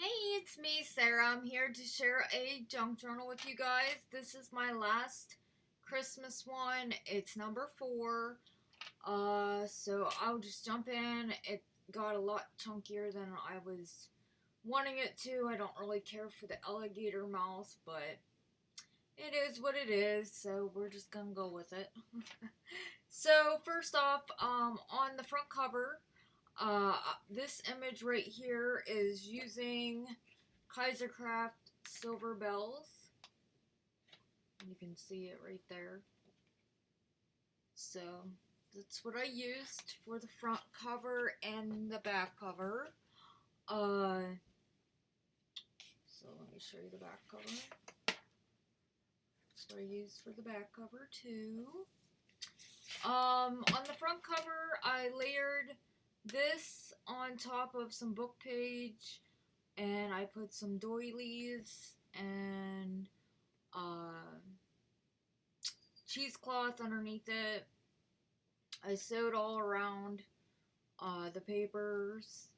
Hey, it's me, Sarah. I'm here to share a junk journal with you guys. This is my last Christmas one. It's number 4. So I'll just jump in. It got a lot chunkier than I was wanting it to. I don't really care for the alligator mouth, but it is what it is, so we're just gonna go with it. So first off, on the front cover, this image right here is using Craft silver bells. You can see it right there. So that's what I used for the front cover and the back cover. So let me show you the back cover. That's what I used for the back cover too. On the front cover, I layered this on top of some book page, and I put some doilies and cheesecloth underneath it. I sewed all around the papers,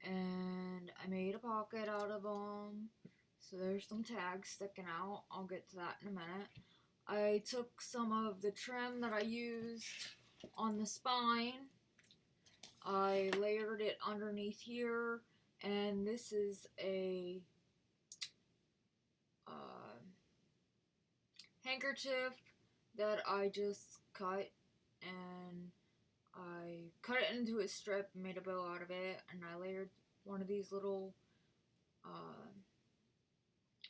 and I made a pocket out of them. So there's some tags sticking out. I'll get to that in a minute. I took some of the trim that I used on the spine. I layered it underneath here, and this is a handkerchief that I just cut, and I cut it into a strip and made a bow out of it, and I layered one of these little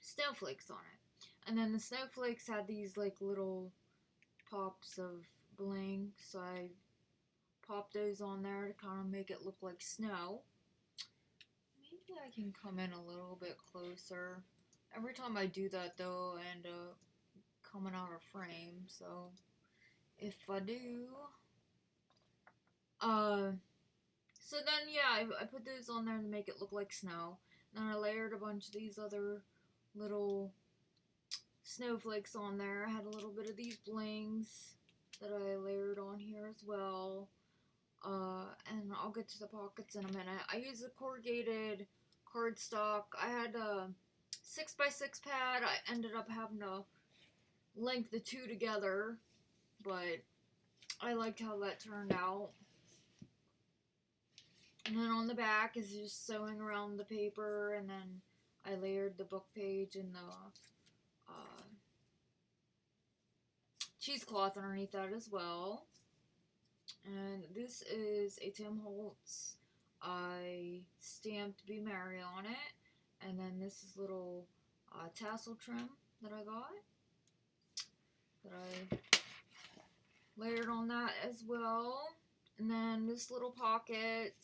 snowflakes on it. And then the snowflakes had these like little pops of bling, so I popped those on there to kind of make it look like snow. Maybe I can come in a little bit closer. Every time I do that though, I end up coming out of frame, so if I do, so then yeah, I put those on there to make it look like snow. Then I layered a bunch of these other little snowflakes on there. I had a little bit of these blings that I layered on here as well. And I'll get to the pockets in a minute. I used a corrugated cardstock. I had a 6x6 pad. I ended up having to link the two together, but I liked how that turned out. And then on the back is just sewing around the paper, and then I layered the book page and the cheesecloth underneath that as well. And this is a Tim Holtz. I stamped Be Merry on it. And then this is little tassel trim that I got, that I layered on that as well. And then this little pocket.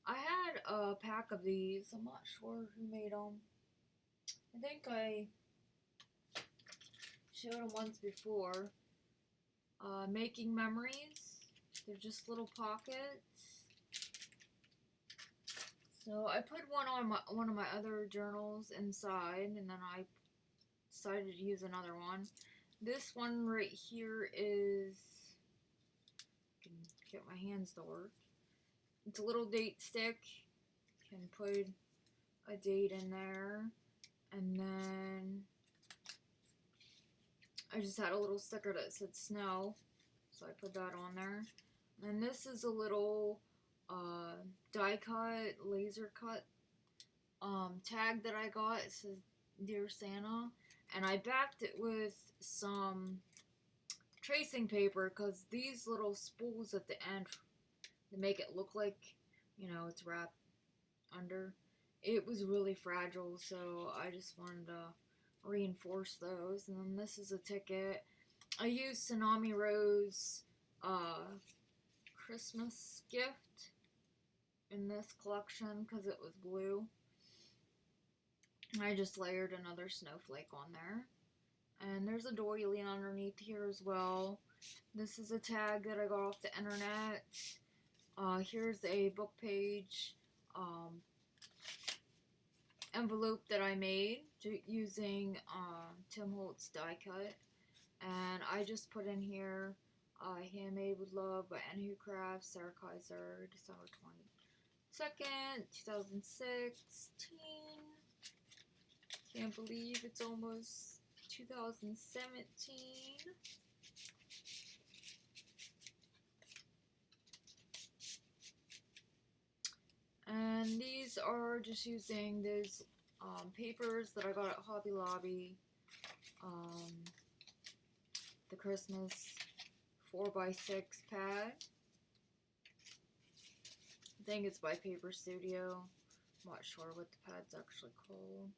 I had a pack of these. I'm not sure who made them. I think I showed them once before. Making Memories. They're just little pockets. So I put one on one of my other journals inside, and then I decided to use another one. This one right here is, I can get my hands to work. It's a little date stick. Can put a date in there, and then I just had a little sticker that said snow, so I put that on there. And this is a little die cut, laser cut tag that I got. It says Dear Santa, and I backed it with some tracing paper, because these little spools at the end, to make it look like, you know, it's wrapped under, it was really fragile, so I just wanted to reinforce those. And then this is a ticket. I used Tsunami Rose Christmas gift in this collection because it was blue. I just layered another snowflake on there. And there's a doily underneath here as well. This is a tag that I got off the internet. Here's a book page envelope that I made using Tim Holtz die cut. And I just put in here Handmade with Love by Anywhoo Crafts, Sarah Kaiser, December 22nd, 2016. Can't believe it's almost 2017. And these are just using those papers that I got at Hobby Lobby. The Christmas 4x6 pad. I think it's by Paper Studio. I'm not sure what the pad's actually called.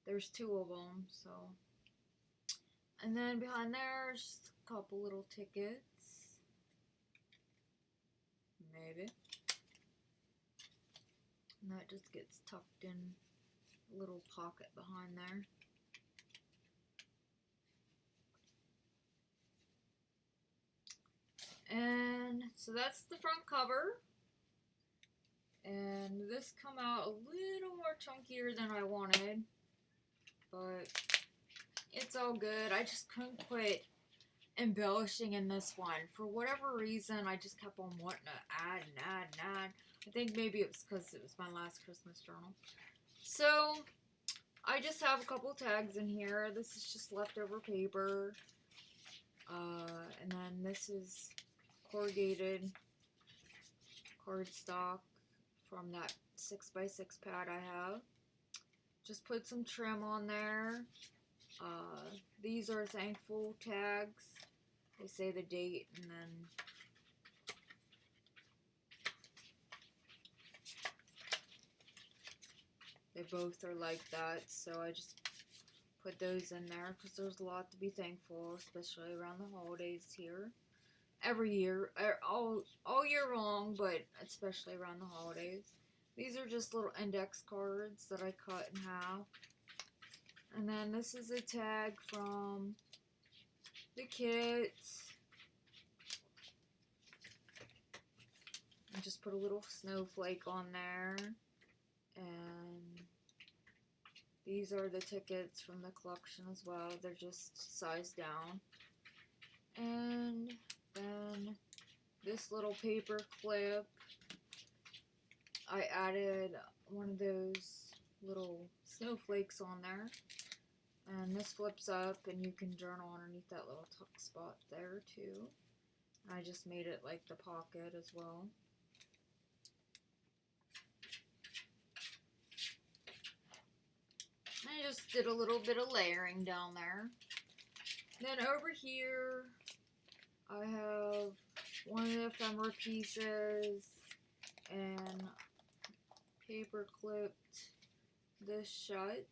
There's two of them, so. And then behind there, just a couple little tickets. Maybe. And that just gets tucked in a little pocket behind there. And so that's the front cover. And this come out a little more chunkier than I wanted. But it's all good. I just couldn't quit embellishing in this one. For whatever reason, I just kept on wanting to add and add and add. I think maybe it was because it was my last Christmas journal. So, I just have a couple tags in here. This is just leftover paper. And then this is corrugated cardstock from that 6x6 pad I have. Just put some trim on there. These are thankful tags. They say the date and then they both are like that, so I just put those in there because there's a lot to be thankful, especially around the holidays here. Every year, all year long, but especially around the holidays. These are just little index cards that I cut in half. And then this is a tag from the kits. I just put a little snowflake on there. And these are the tickets from the collection as well. They're just sized down. And then this little paper clip, I added one of those little snowflakes on there. And this flips up and you can journal underneath that little tuck spot there too. I just made it like the pocket as well. I just did a little bit of layering down there. Then over here, I have one of the ephemera pieces and paper clipped this shut.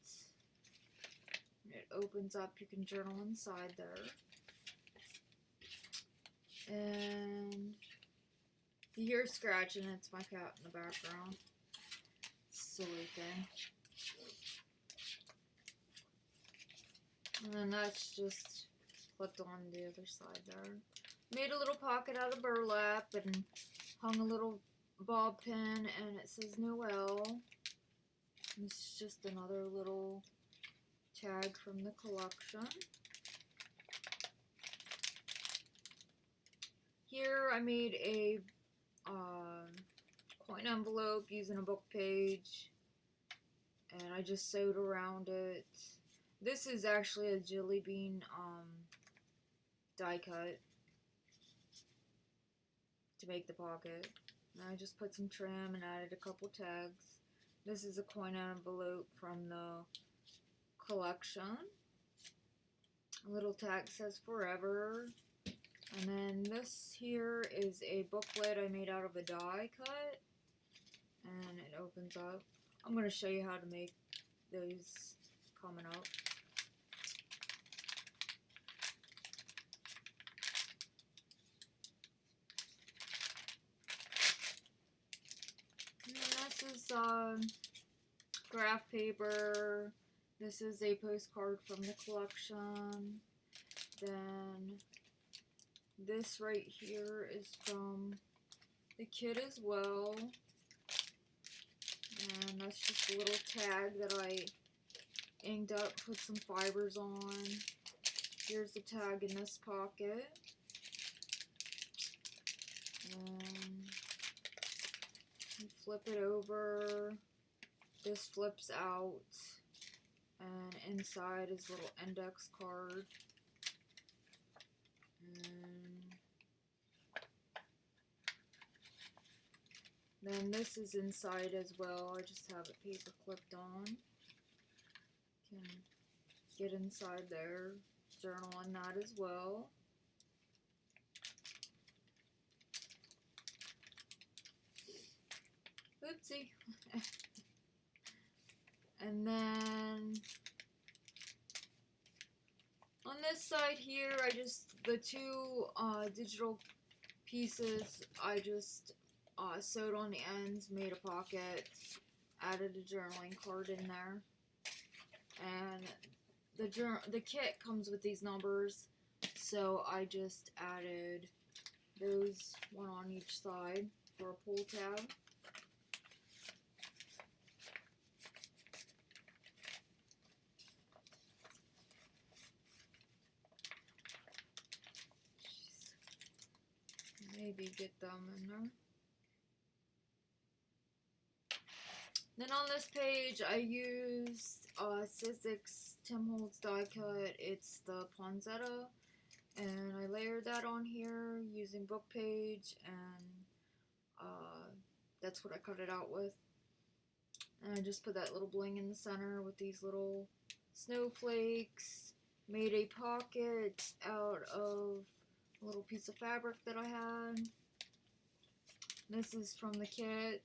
It opens up, you can journal inside there. And you hear scratching, it's my cat in the background. Silly thing. And then that's just flipped on the other side there. Made a little pocket out of burlap and hung a little bob pin, and it says Noel. And this is just another little tag from the collection. Here I made a coin envelope using a book page, and I just sewed around it. This is actually a jelly bean die cut to make the pocket. And I just put some trim and added a couple tags. This is a coin envelope from the collection. A little tag says forever. And then this here is a booklet I made out of a die cut. And it opens up. I'm going to show you how to make those coming up. And this is graph paper. This is a postcard from the collection. Then this right here is from the kit as well. And that's just a little tag that I inked up, put some fibers on. Here's the tag in this pocket. And you flip it over. this flips out, and inside is a little index card. And then this is inside as well. I just have it paper clipped on. Can get inside there, journal on that as well. Oopsie. And then on this side here, the two digital pieces, I just sewed on the ends, made a pocket, added a journaling card in there. And the kit comes with these numbers, so I just added those, one on each side for a pull tab. Maybe get them in there. Then on this page, I used Sizzix Tim Holtz die cut. It's the Poinsettia, and I layered that on here using book page, and that's what I cut it out with. And I just put that little bling in the center with these little snowflakes. Made a pocket out of a little piece of fabric that I had. This is from the kit.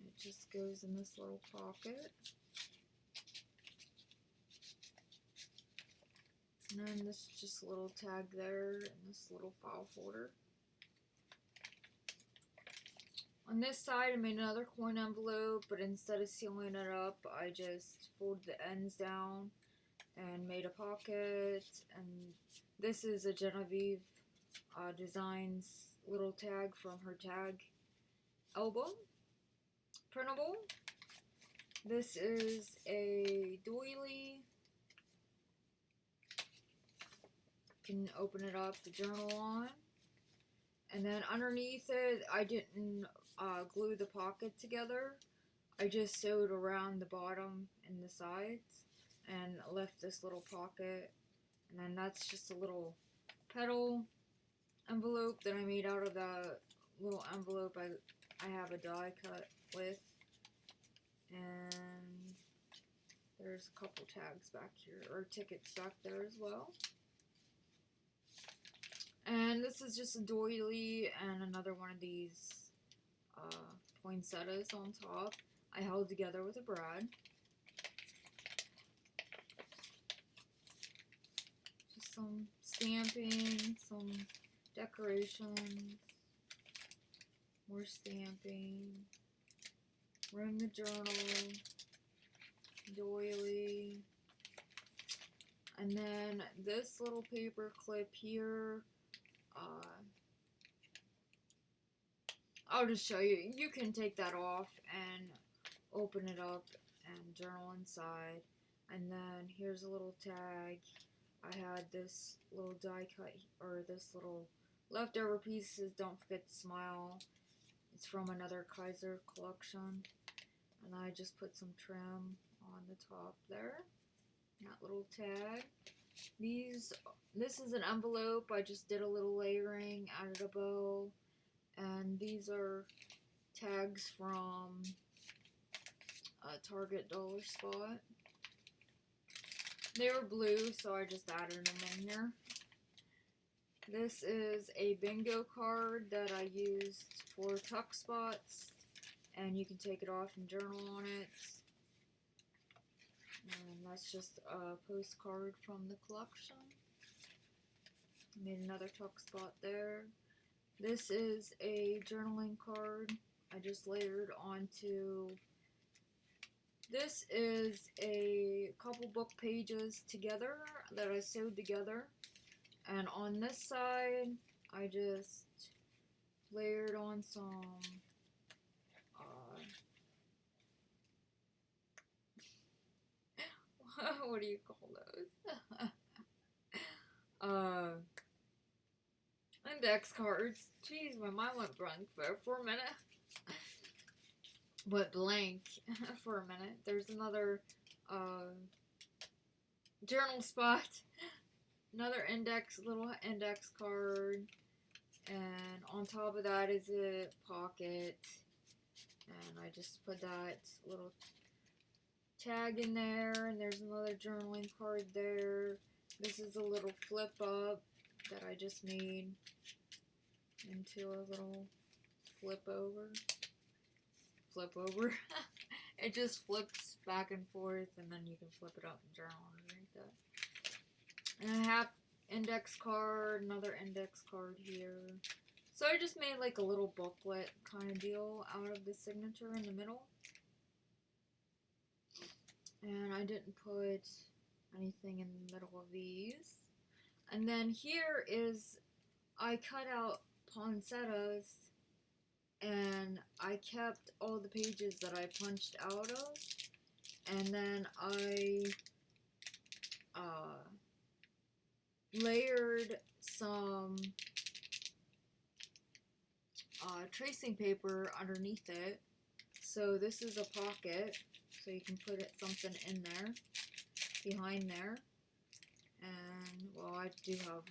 It just goes in this little pocket. And then this is just a little tag there in this little file folder. On this side, I made another coin envelope, but instead of sealing it up, I just folded the ends down and made a pocket. And this is a Genevieve Designs little tag from her tag album, printable. This is a doily. You can open it up to journal on. And then underneath it, I didn't glue the pocket together. I just sewed around the bottom and the sides and left this little pocket. And then that's just a little petal envelope that I made out of the little envelope I have a die cut with. And there's a couple tags back here, or tickets back there as well. And this is just a doily and another one of these poinsettias on top. I held together with a brad. Just some stamping, some decorations, more stamping, room the journal, doily, and then this little paper clip here. I'll just show you. You can take that off and open it up and journal inside. And then here's a little tag. I had this little die cut, or this little leftover pieces. Don't forget to smile. It's from another Kaiser collection. And I just put some trim on the top there. That little tag. This is an envelope. I just did a little layering, added a bow. And these are tags from Target Dollar Spot. They were blue, so I just added them in here. This is a bingo card that I used for tuck spots. And you can take it off and journal on it. And that's just a postcard from the collection. Made another tuck spot there. This is a journaling card I just layered onto. This is a couple book pages together that I sewed together. And on this side, I just layered on some what do you call those? Index cards. Jeez, my mind went blank for a minute. but blank for a minute. There's another journal spot, another little index card, and on top of that is a pocket, and I just put that little tag in there, and there's another journaling card there. This is a little flip up that I just made into a little flip over. It just flips back and forth, and then you can flip it up and journal underneath that. And I have index card, another index card here. So I just made like a little booklet kind of deal out of the signature in the middle. And I didn't put anything in the middle of these. And then here is, I cut out poinsettias, and I kept all the pages that I punched out of, and then I layered some tracing paper underneath it. So this is a pocket, so you can put something in there, behind there. And, well, I do have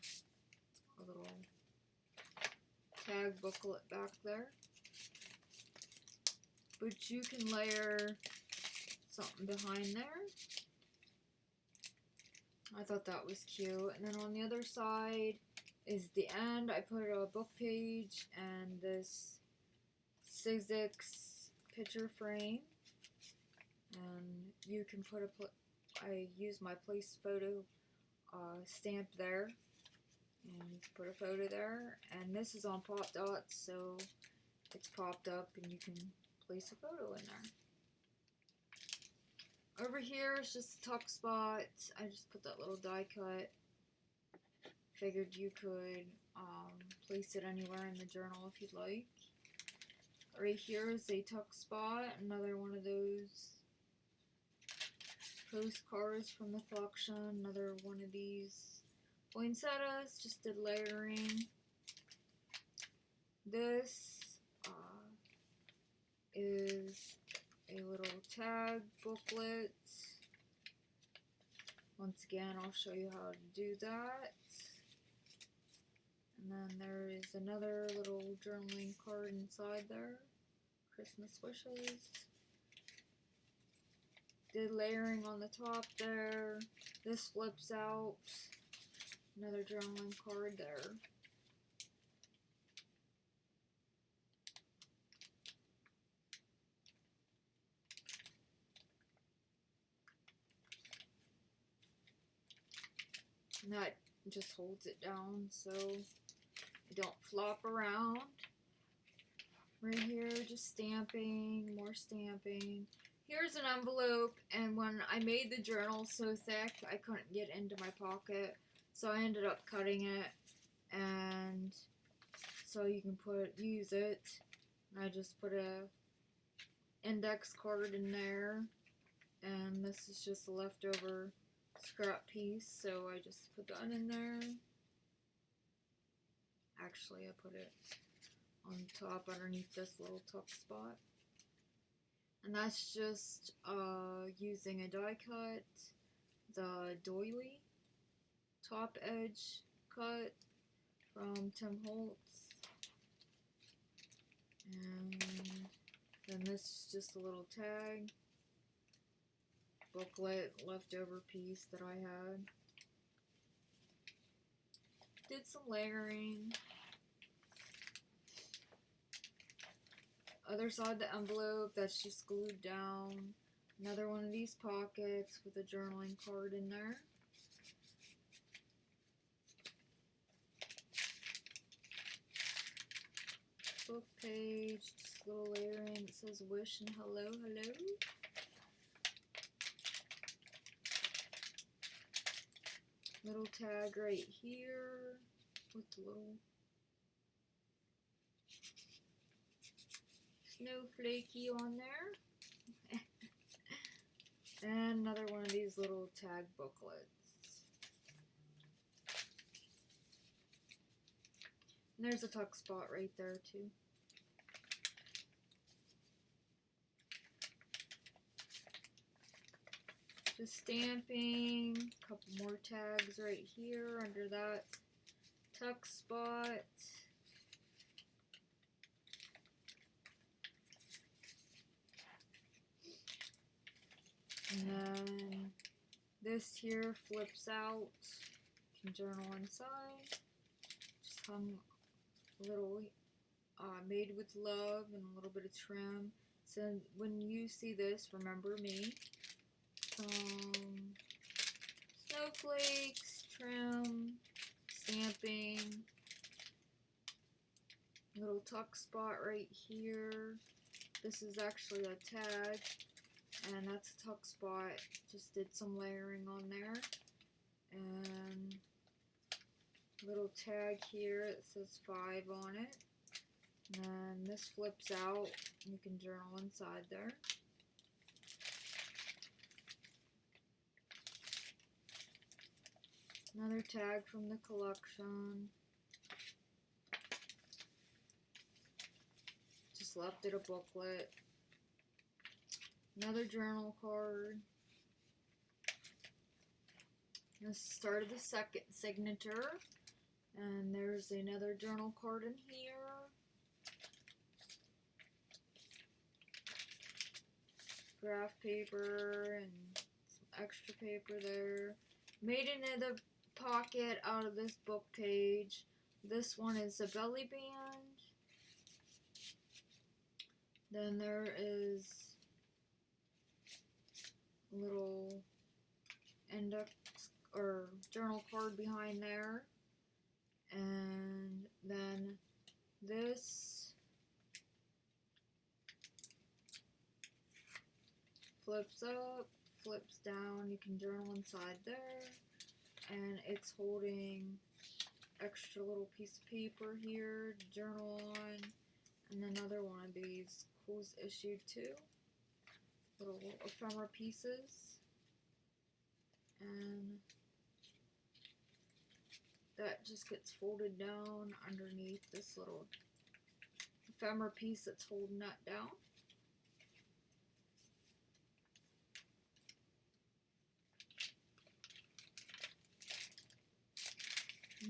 a little tag booklet back there. But you can layer something behind there. I thought that was cute. And then on the other side is the end. I put a book page and this Sizzix picture frame. And you can put I use my place photo stamp there. And you can put a photo there. And this is on pop dots, so it's popped up and you can place a photo in there. Over here is just a tuck spot. I just put that little die cut. Figured you could place it anywhere in the journal if you'd like. Right here is a tuck spot, another one of those postcards from the collection, another one of these poinsettias, just did layering. This is a little tag booklet. Once again, I'll show you how to do that. And then there is another little journaling card inside there. Christmas wishes. Did layering on the top there. This flips out. Another journaling card there. And that just holds it down so it don't flop around. Right here, just stamping, more stamping. Here's an envelope, and when I made the journal so thick, I couldn't get into my pocket, so I ended up cutting it, and so you can use it. And I just put a index card in there, and this is just a leftover scrap piece, so I just put that in there. Actually, I put it on top underneath this little tuck spot. And that's just using a die cut, the doily top edge cut from Tim Holtz. And then this is just a little tag booklet leftover piece that I had. Did some layering. Other side of the envelope, that's just glued down. Another one of these pockets with a journaling card in there. Book page, just a little layering. It says wish and hello, hello. Little tag right here with the little snowflakey on there. And another one of these little tag booklets. And there's a tuck spot right there too. Just stamping, a couple more tags right here under that tuck spot. And then this here flips out. You can journal inside. Just hung a little made with love and a little bit of trim. So when you see this, remember me. Snowflakes, trim, stamping, little tuck spot right here. This is actually a tag, and that's a tuck spot. Just did some layering on there. And little tag here that says 5 on it. And then this flips out, and you can journal inside there. Another tag from the collection. Just left it a booklet. Another journal card. This started the second signature. And there's another journal card in here. Graph paper and some extra paper there. Made another pocket out of this book page. This one is a belly band. Then there is a little index or journal card behind there. And then this flips up, flips down. You can journal inside there. And it's holding extra little piece of paper here to journal on. And another one of these Cool's issued too. Little ephemera pieces. And that just gets folded down underneath this little ephemera piece that's holding that down.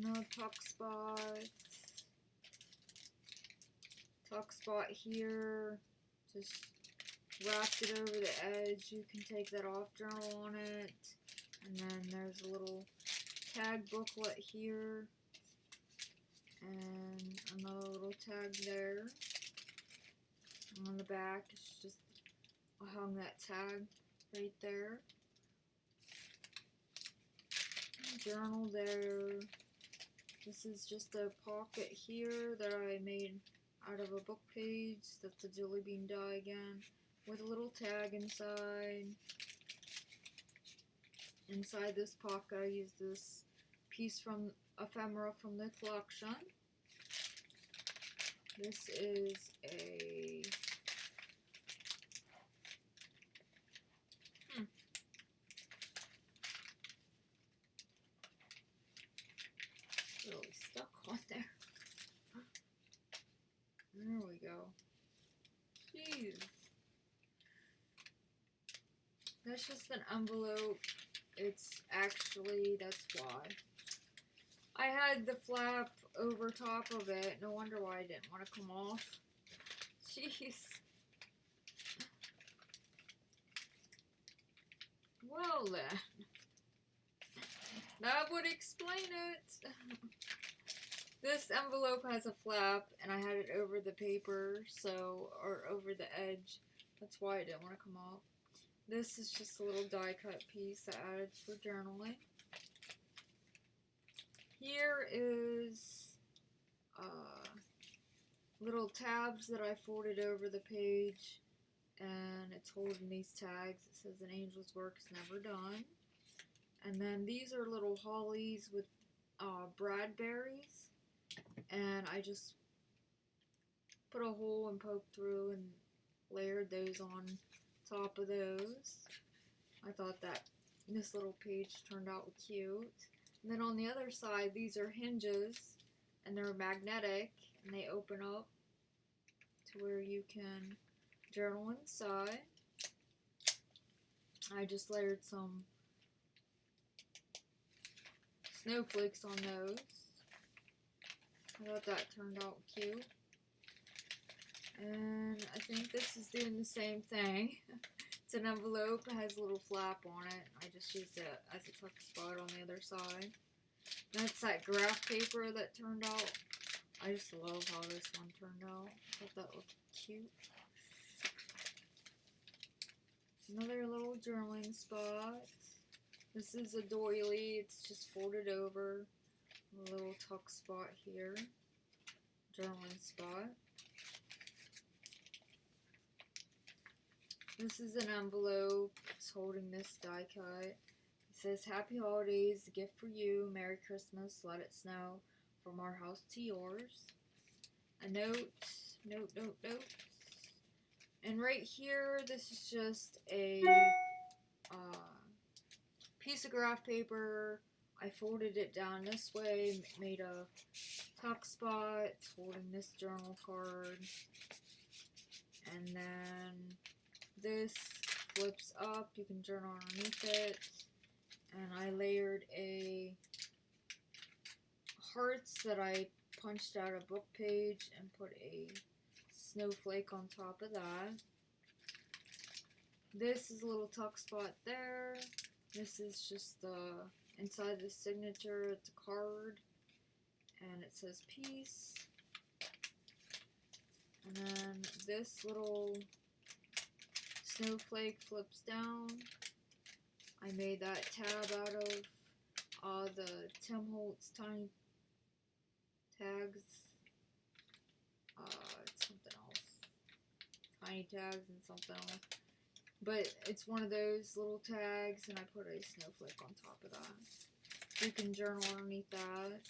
No tuck spot here, just wrapped it over the edge. You can take that off, journal on it. And then there's a little tag booklet here, and another little tag there. And on the back, it's just, I hung that tag right there. Journal there. This is just a pocket here that I made out of a book page. That's a jelly bean die again, with a little tag inside. Inside this pocket, I used this piece from ephemera from the collection. This is a really stuck on there. There we go. Jeez. That's just an envelope. It's actually, that's why. I had the flap over top of it. No wonder why I didn't want to come off. Jeez. Well then. That would explain it. This envelope has a flap, and I had it over the paper, so, or over the edge. That's why I didn't want to come off. This is just a little die cut piece I added for journaling. Here is little tabs that I folded over the page, and it's holding these tags. It says an angel's work is never done. And then these are little hollies with bradberries, and I just put a hole and poked through and layered those on top of those. I thought that this little page turned out cute. And then on the other side, these are hinges, and they're magnetic, and they open up to where you can journal inside. I just layered some snowflakes on those. I thought that turned out cute. And I think this is doing the same thing. It's an envelope, it has a little flap on it. I just used it as a tuck spot on the other side. That's that graph paper that turned out. I just love how this one turned out. I thought that looked cute. Another little journaling spot. This is a doily. It's just folded over. A little tuck spot here. Journaling spot. This is an envelope. It's holding this die cut. It says, "Happy Holidays, a gift for you. Merry Christmas, let it snow. From our house to yours." A note. And right here, this is just a piece of graph paper. I folded it down this way, made a tuck spot. It's holding this journal card. And then this flips up. You can journal underneath it. And I layered a hearts that I punched out a book page and put a snowflake on top of that. This is a little tuck spot there. This is just the inside the signature. It's a card. And it says peace. And then this little snowflake flips down. I made that tab out of the Tim Holtz tiny tags. It's something else. Tiny tags and something else. But it's one of those little tags, and I put a snowflake on top of that. You can journal underneath that.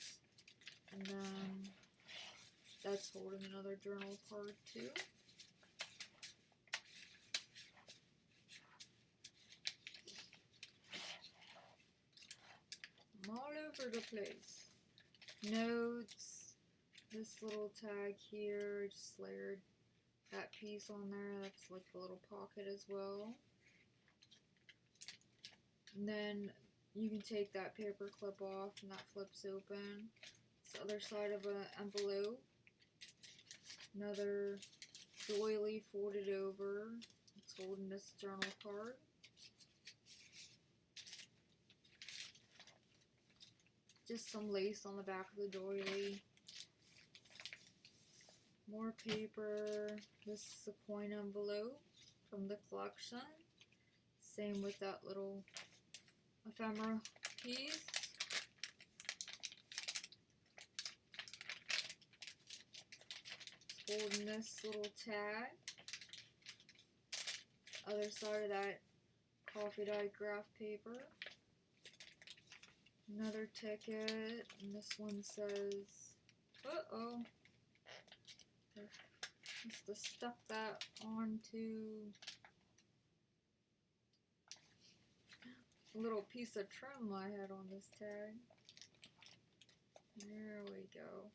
And then that's holding another journal card too. I'm all over the place. Notes. This little tag here, just layered that piece on there. That's like a little pocket as well. And then you can take that paper clip off and that flips open. It's the other side of an envelope. Another doily folded over. It's holding this journal card. Just some lace on the back of the doily. More paper. This is a coin envelope from the collection. Same with that little ephemera piece. Holding this little tag. Other side of that coffee dyed graph paper. Another ticket, and this one says, uh-oh. Must have stuck that onto a little piece of trim I had on this tag. There we go.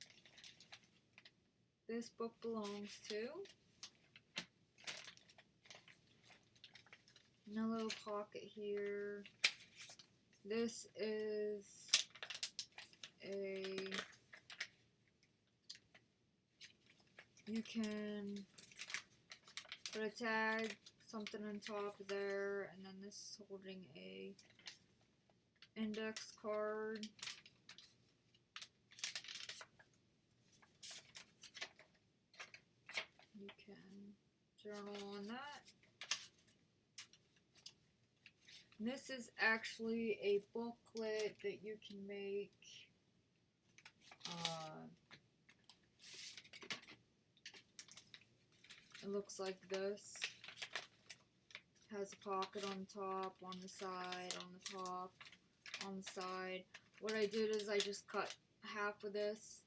This book belongs to. And a little pocket here. This is a, you can put a tag, something on top there, and then this is holding a index card. You can journal on that. And this is actually a booklet that you can make. It looks like this. Has a pocket on top, on the side, on the top, on the side. What I did is I just cut half of this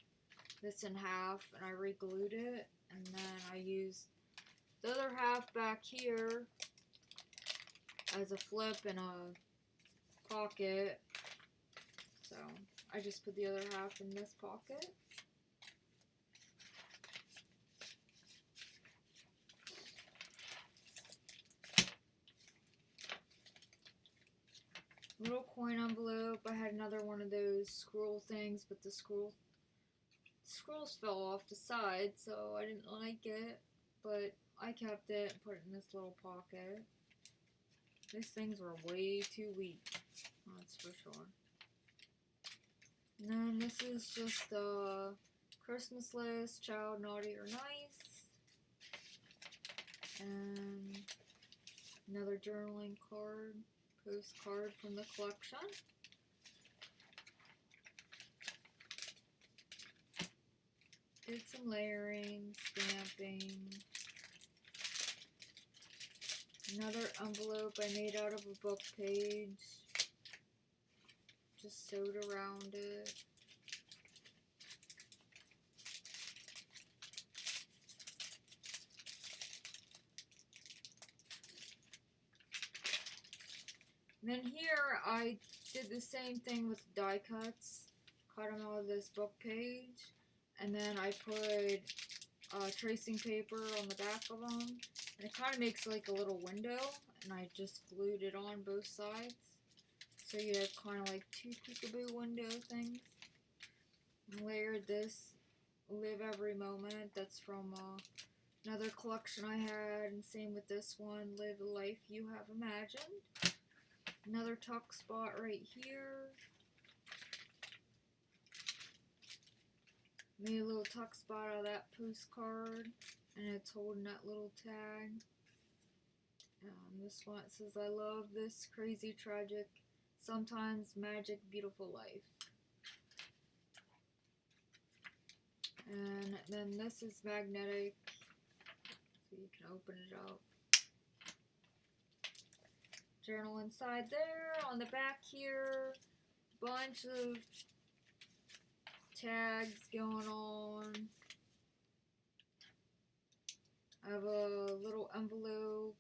in half, and I re-glued it, and then I used the other half back here as a flip and a pocket. So I just put the other half in this pocket. coin envelope. I had another one of those scroll things, but the scrolls fell off the side, so I didn't like it. But I kept it and put it in this little pocket. These things were way too weak, that's for sure. And then this is just a Christmas list, child, naughty or nice. And another journaling card, postcard from the collection. Did some layering, stamping. Another envelope I made out of a book page. Just sewed around it. And then here I did the same thing with die cuts. Cut them out of this book page. And then I put tracing paper on the back of them. And it kind of makes like a little window. And I just glued it on both sides. So you have kind of like two peekaboo window things. And layered this Live Every Moment. That's from another collection I had. And same with this one. Live a Life You Have Imagined. Another tuck spot right here. Made a little tuck spot out of that postcard, and it's holding that little tag. This one, it says, I love this crazy, tragic, sometimes magic, beautiful life. And then this is magnetic, so you can open it up. Journal inside there. On the back here, bunch of tags going on. I have a little envelope.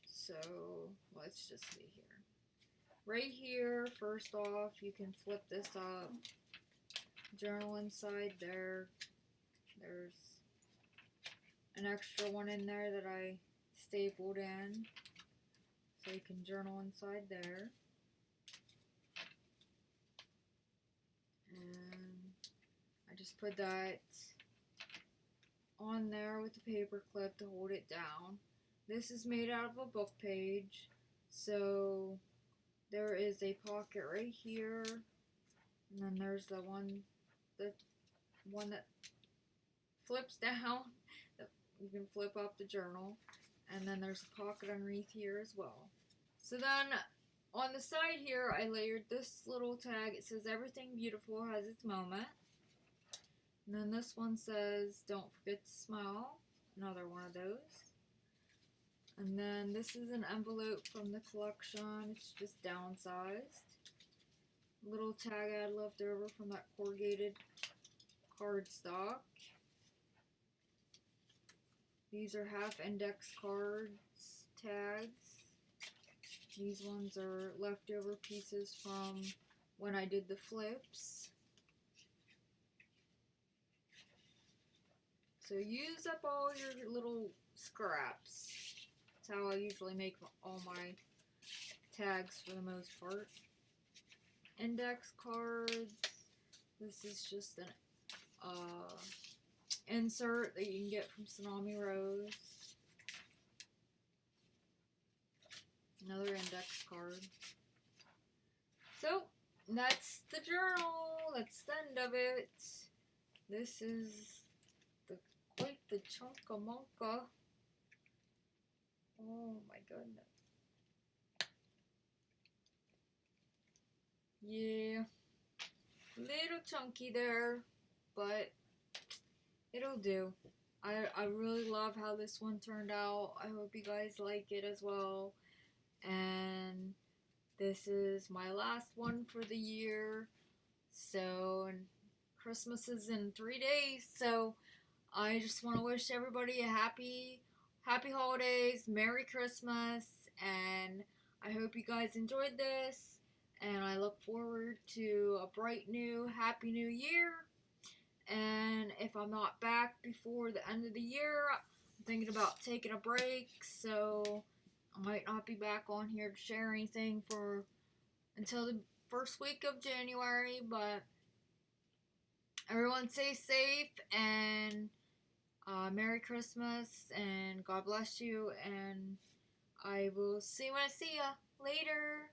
So let's just see here. Right here, first off, you can flip this up. Journal inside there. There's an extra one in there that I stapled in. So you can journal inside there. And I just put that on there with the paper clip to hold it down. This is made out of a book page, so there is a pocket right here, and then there's the one that flips down that you can flip up the journal, and then there's a pocket underneath here as well. So then on the side here, I layered this little tag. It says, everything beautiful has its moment. And then this one says, don't forget to smile. Another one of those. And then this is an envelope from the collection. It's just downsized. Little tag I had left over from that corrugated cardstock. These are half index cards, tags. These ones are leftover pieces from when I did the flips. So use up all your little scraps. That's how I usually make all my tags for the most part. Index cards. This is just an insert that you can get from Tsunami Rose. Another index card. So, that's the journal. That's the end of it. This is quite the chunka-monka. Oh my goodness. Yeah. Little chunky there, but it'll do. I really love how this one turned out. I hope you guys like it as well. And this is my last one for the year. So, and Christmas is in 3 days. So, I just want to wish everybody a happy holidays, Merry Christmas, and I hope you guys enjoyed this. And I look forward to a bright new, happy new year. And if I'm not back before the end of the year, I'm thinking about taking a break. So I might not be back on here to share anything for until the first week of January, but everyone stay safe and Merry Christmas and God bless you, and I will see you when I see ya. Later.